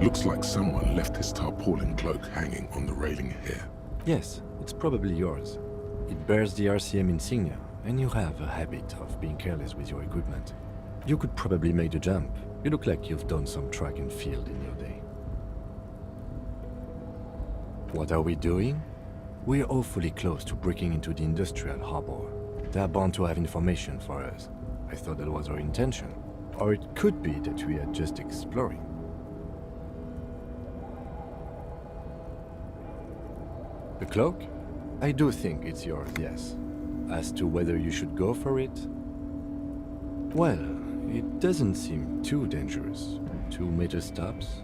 Looks like someone left his tarpaulin cloak hanging on the railing here. Yes, it's probably yours. It bears the RCM insignia, and you have a habit of being careless with your equipment. You could probably make the jump. You look like you've done some track and field in your day. What are we doing? We're awfully close to breaking into the industrial harbor. They are bound to have information for us. I thought that was our intention. Or it could be that we are just exploring. The cloak? I do think it's yours, yes. As to whether you should go for it? Well, it doesn't seem too dangerous. 2 meter stops.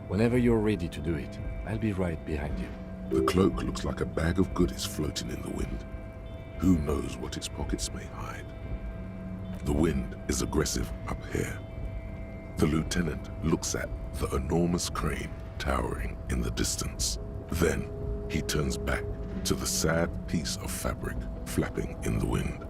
Whenever you're ready to do it, I'll be right behind you. The cloak looks like a bag of goodies floating in the wind. Who knows what its pockets may hide? The wind is aggressive up here. The lieutenant looks at the enormous crane towering in the distance. Then he turns back to the sad piece of fabric flapping in the wind.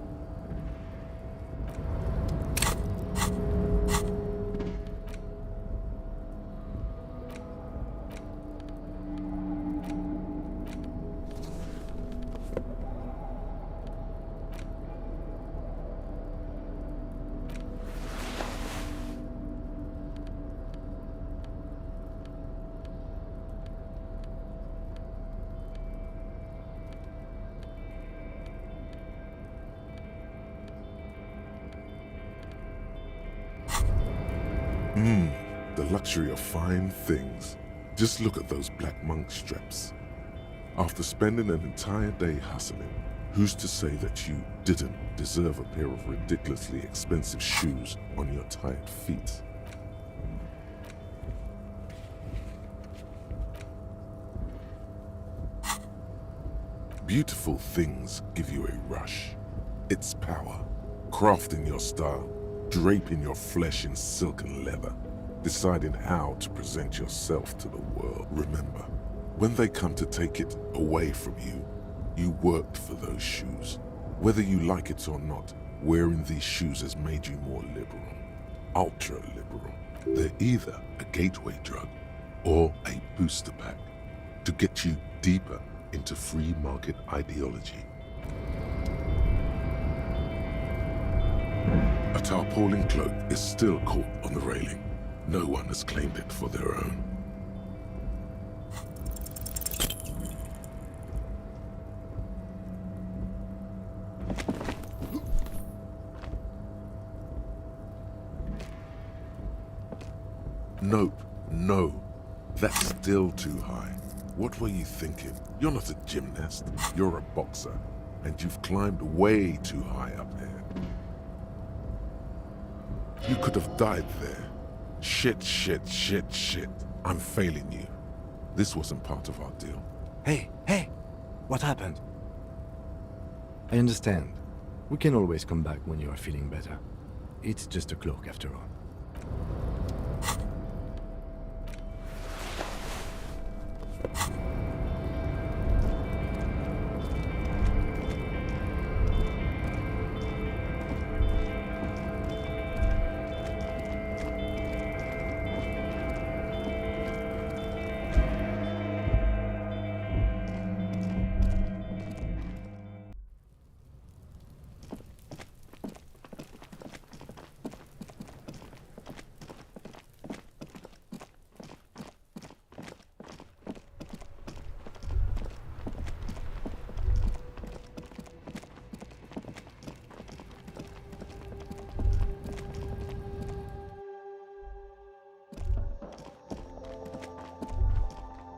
The luxury of fine things. Just look at those black monk straps. After spending an entire day hustling, who's to say that you didn't deserve a pair of ridiculously expensive shoes on your tired feet? Beautiful things give you a rush. It's power, crafting your style, draping your flesh in silken leather, deciding how to present yourself to the world. Remember, when they come to take it away from you, you worked for those shoes. Whether you like it or not, wearing these shoes has made you more liberal, ultra-liberal. They're either a gateway drug or a booster pack to get you deeper into free market ideology. A tarpaulin cloak is still caught on the railing. No one has claimed it for their own. Nope, no, that's still too high. What were you thinking? You're not a gymnast, you're a boxer, and you've climbed way too high up here. You could have died there. Shit. I'm failing you. This wasn't part of our deal. Hey! What happened? I understand. We can always come back when you are feeling better. It's just a cloak after all.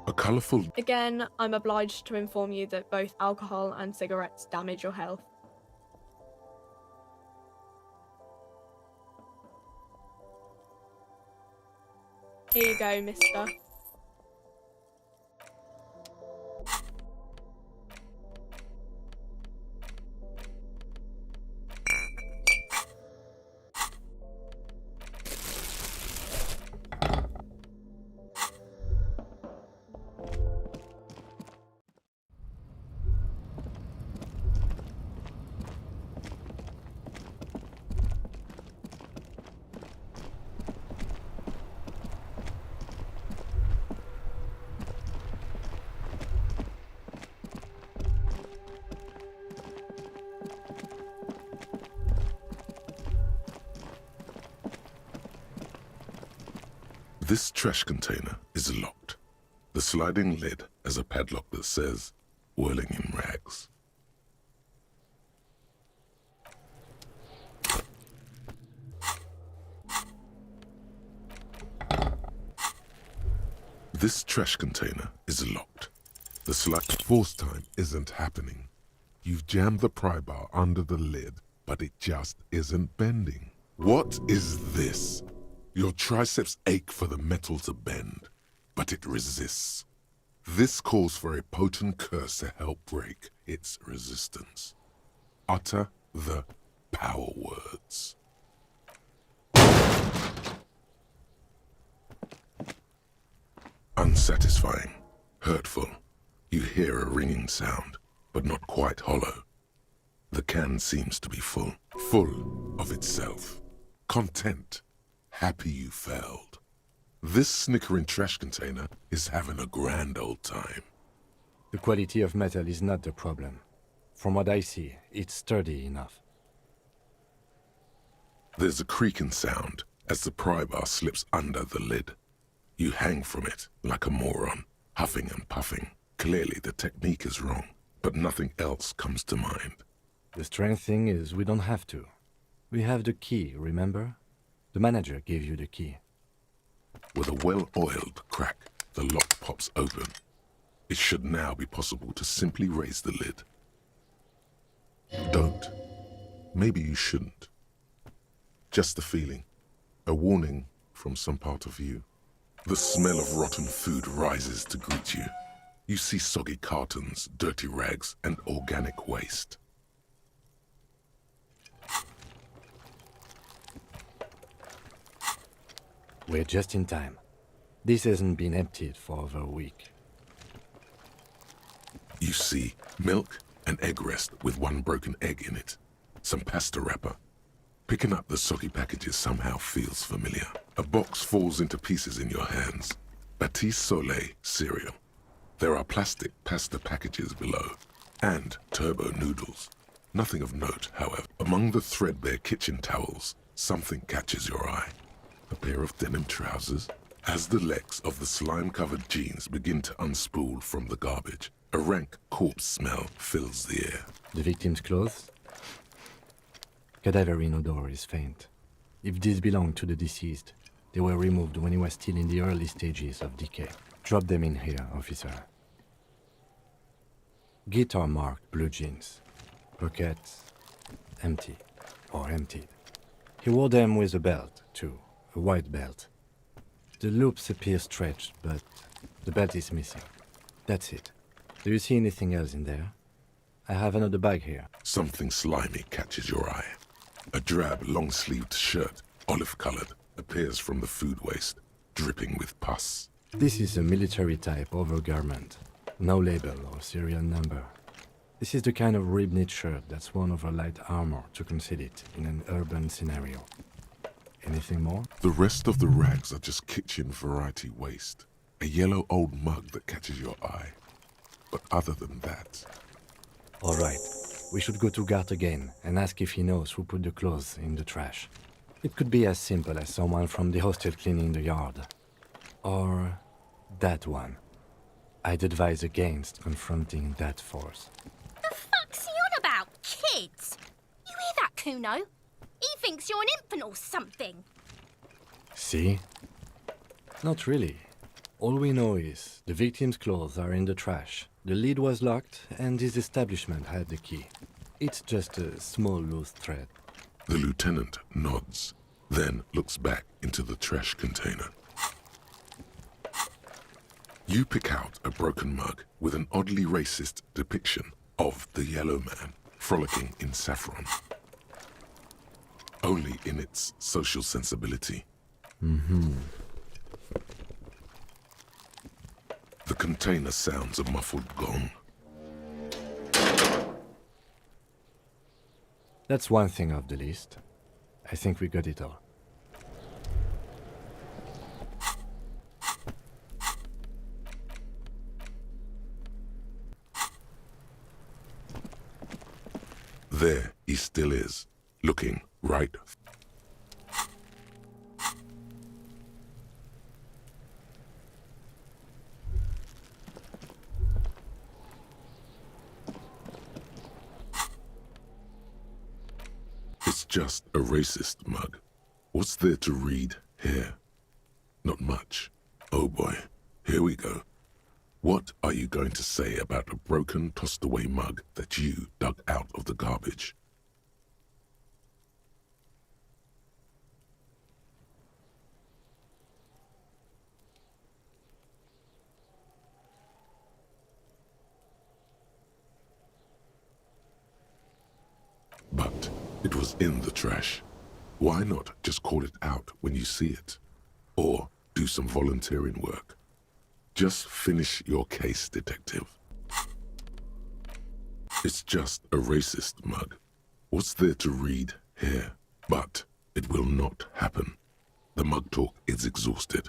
A colourful... Again, I'm obliged to inform you that both alcohol and cigarettes damage your health. Here you go, mister. This trash container is locked. The sliding lid has a padlock that says, "Whirling in rags." This trash container is locked. The force time isn't happening. You've jammed the pry bar under the lid, but it just isn't bending. What is this? Your triceps ache for the metal to bend, but it resists. This calls for a potent curse to help break its resistance. Utter the power words. Unsatisfying, hurtful. You hear a ringing sound, but not quite hollow. The can seems to be full of itself. Content, happy you failed. This snickering trash container is having a grand old time. The quality of metal is not the problem. From what I see, it's sturdy enough. There's a creaking sound as the pry bar slips under the lid. You hang from it like a moron, huffing and puffing. Clearly the technique is wrong, but nothing else comes to mind. The strange thing is we don't have to. We have the key, remember? The manager gave you the key. With a well-oiled crack, the lock pops open. It should now be possible to simply raise the lid. Don't. Maybe you shouldn't. Just a feeling. A warning from some part of you. The smell of rotten food rises to greet you. You see soggy cartons, dirty rags, and organic waste. We're just in time. This hasn't been emptied for over a week. You see milk, an egg rest with one broken egg in it, some pasta wrapper. Picking up the soggy packages somehow feels familiar. A box falls into pieces in your hands. Batiste Soleil cereal. There are plastic pasta packages below, and turbo noodles. Nothing of note, however. Among the threadbare kitchen towels, something catches your eye. A pair of denim trousers. As the legs of the slime-covered jeans begin to unspool from the garbage, a rank corpse smell fills the air. The victim's clothes? Cadaverine odor is faint. If these belong to the deceased, they were removed when he was still in the early stages of decay. Drop them in here, officer. Guitar-marked blue jeans. Pockets empty, or emptied. He wore them with a belt, too. A white belt. The loops appear stretched, but the belt is missing. That's it. Do you see anything else in there? I have another bag here. Something slimy catches your eye. A drab, long-sleeved shirt, olive-colored, appears from the food waste, dripping with pus. This is a military-type overgarment. No label or serial number. This is the kind of rib-knit shirt that's worn over light armor to conceal it in an urban scenario. Anything more? The rest of the rags are just kitchen variety waste. A yellow old mug that catches your eye. But other than that... All right. We should go to Gart again and ask if he knows who put the clothes in the trash. It could be as simple as someone from the hostel cleaning the yard. Or that one. I'd advise against confronting that force. The fuck's he on about? Kids? You hear that, Kuno? He thinks you're an infant or something. See? Not really. All we know is the victim's clothes are in the trash. The lid was locked and his establishment had the key. It's just a small loose thread. The lieutenant nods, then looks back into the trash container. You pick out a broken mug with an oddly racist depiction of the yellow man frolicking in saffron. Only in its social sensibility. The container sounds a muffled gong. That's one thing off the list. I think we got it all. There he still is, looking right. just a racist mug. What's there to read here? Not much. Oh boy, here we go. What are you going to say about a broken, tossed-away mug that you dug out of the garbage? But it was in the trash. Why not just call it out when you see it? Or do some volunteering work? Just finish your case, detective. It's just a racist mug. What's there to read here? But it will not happen. The mug talk is exhausted.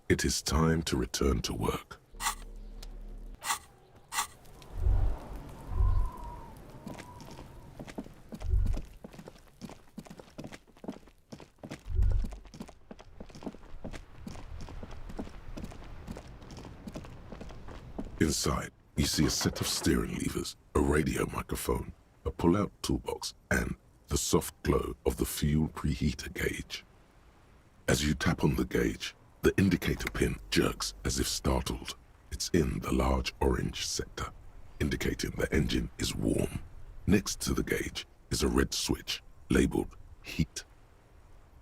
It is time to return to work. Inside, you see a set of steering levers, a radio microphone, a pull-out toolbox, and the soft glow of the fuel preheater gauge. As you tap on the gauge, the indicator pin jerks as if startled. It's in the large orange sector, indicating the engine is warm. Next to the gauge is a red switch, labeled heat.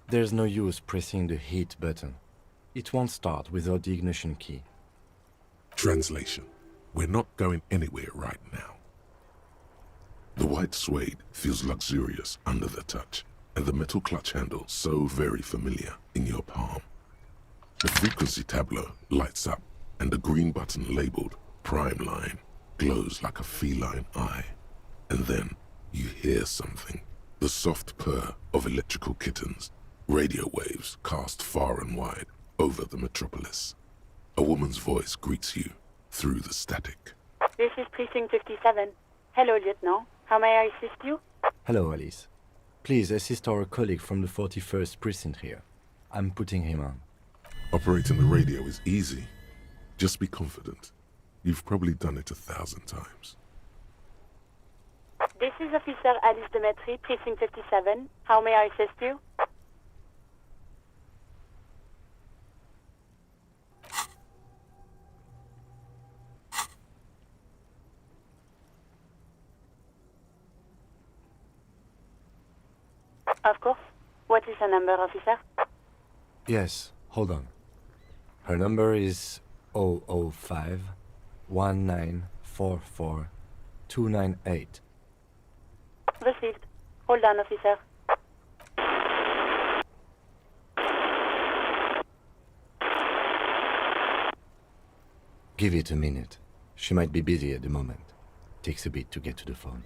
There's no use pressing the heat button. It won't start without the ignition key. Translation: we're not going anywhere right now. The white suede feels luxurious under the touch, and the metal clutch handle so very familiar in your palm. The frequency tableau lights up, and the green button labeled Prime Line glows like a feline eye. And then you hear something. The soft purr of electrical kittens, radio waves cast far and wide over the metropolis. A woman's voice greets you through the static. This is Precinct 57. Hello, Lieutenant. How may I assist you? Hello, Alice. Please assist our colleague from the 41st precinct here. I'm putting him on. Operating the radio is easy. Just be confident. You've probably done it 1,000 times. This is Officer Alice Demetri, Precinct 57. How may I assist you? Of course. What is her number, officer? Yes, hold on. Her number is 005 1944 298. Received. Hold on, officer. Give it a minute. She might be busy at the moment. Takes a bit to get to the phone.